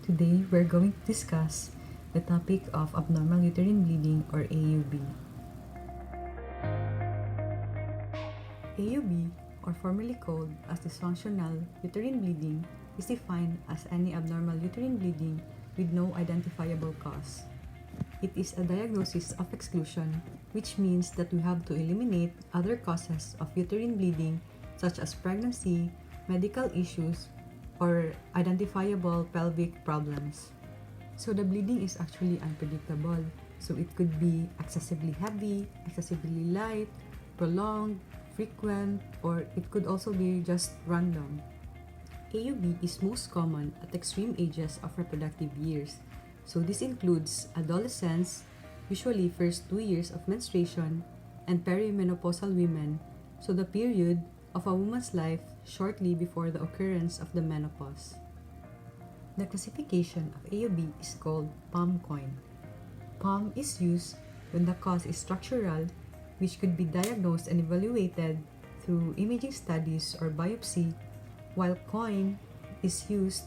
Today, we're going to discuss the topic of abnormal uterine bleeding or AUB. AUB, or formerly called as dysfunctional uterine bleeding, is defined as any abnormal uterine bleeding with no identifiable cause. It is a diagnosis of exclusion, which means that we have to eliminate other causes of uterine bleeding such as pregnancy, medical issues, or identifiable pelvic problems. So the bleeding is actually unpredictable. So it could be excessively heavy, excessively light, prolonged, frequent, or it could also be just random. AUB is most common at extreme ages of reproductive years. So this includes adolescents, usually first 2 years of menstruation, and perimenopausal women, so the period of a woman's life shortly before the occurrence of the menopause. The classification of AUB is called PAM coin. PAM is used when the cause is structural, which could be diagnosed and evaluated through imaging studies or biopsy, while coin is used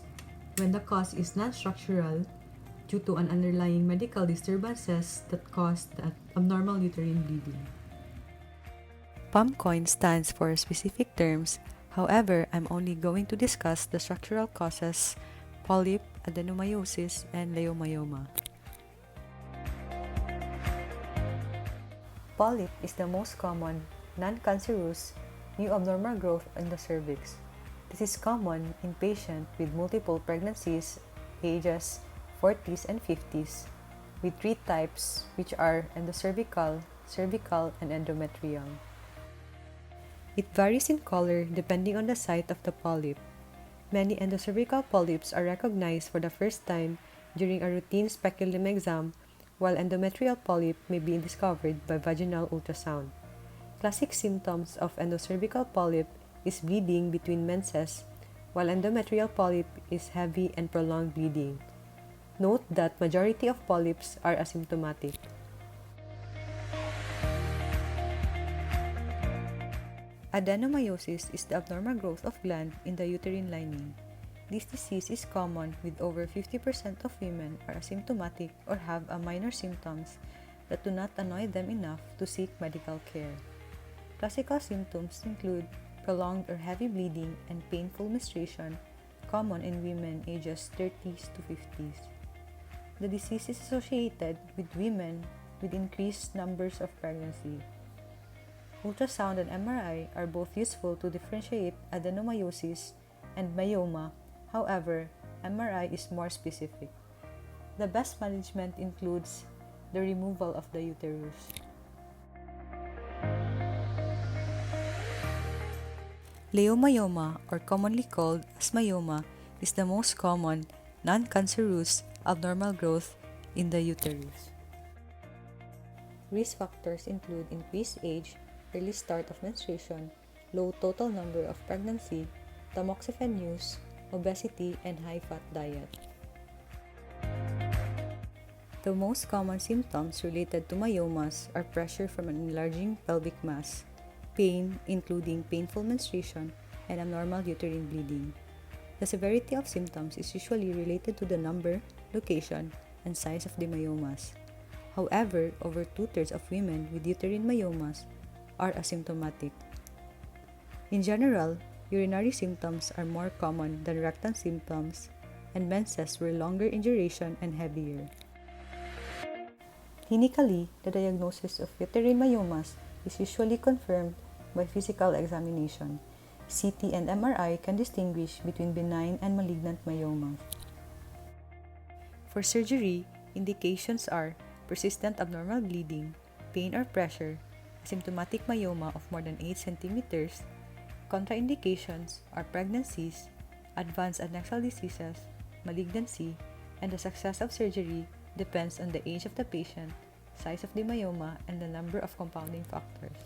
when the cause is non-structural due to an underlying medical disturbances that cause the abnormal uterine bleeding. PAM coin stands for specific terms. However, I'm only going to discuss the structural causes: polyp, adenomyosis, and leiomyoma. Polyp is the most common, non-cancerous, new abnormal growth in the cervix. This is common in patients with multiple pregnancies, ages 40s and 50s, with 3 types, which are endocervical, cervical, and endometrial. It varies in color depending on the site of the polyp. Many endocervical polyps are recognized for the first time during a routine speculum exam, while endometrial polyp may be discovered by vaginal ultrasound. Classic symptoms of endocervical polyp is bleeding between menses, while endometrial polyp is heavy and prolonged bleeding. Note that majority of polyps are asymptomatic. Adenomyosis is the abnormal growth of gland in the uterine lining. This disease is common with over 50% of women are asymptomatic or have a minor symptoms that do not annoy them enough to seek medical care. Classical symptoms include prolonged or heavy bleeding and painful menstruation, common in women ages 30s to 50s. The disease is associated with women with increased numbers of pregnancy. Ultrasound and MRI are both useful to differentiate adenomyosis and myoma. However, MRI is more specific. The best management includes the removal of the uterus. Leiomyoma, or commonly called as myoma, is the most common non-cancerous abnormal growth in the uterus. Risk factors include increased age, early start of menstruation, low total number of pregnancy, tamoxifen use, obesity, and high-fat diet. The most common symptoms related to myomas are pressure from an enlarging pelvic mass, pain including painful menstruation, and abnormal uterine bleeding. The severity of symptoms is usually related to the number, location, and size of the myomas. However, over 2/3 of women with uterine myomas are asymptomatic. In general, urinary symptoms are more common than rectal symptoms, and menses were longer in duration and heavier. Clinically, the diagnosis of uterine myomas is usually confirmed by physical examination. CT and MRI can distinguish between benign and malignant myomas. For surgery, indications are persistent abnormal bleeding, pain or pressure, asymptomatic myoma of more than 8 cm. Contraindications are pregnancies, advanced adnexal diseases, malignancy, and the success of surgery depends on the age of the patient, size of the myoma, and the number of compounding factors.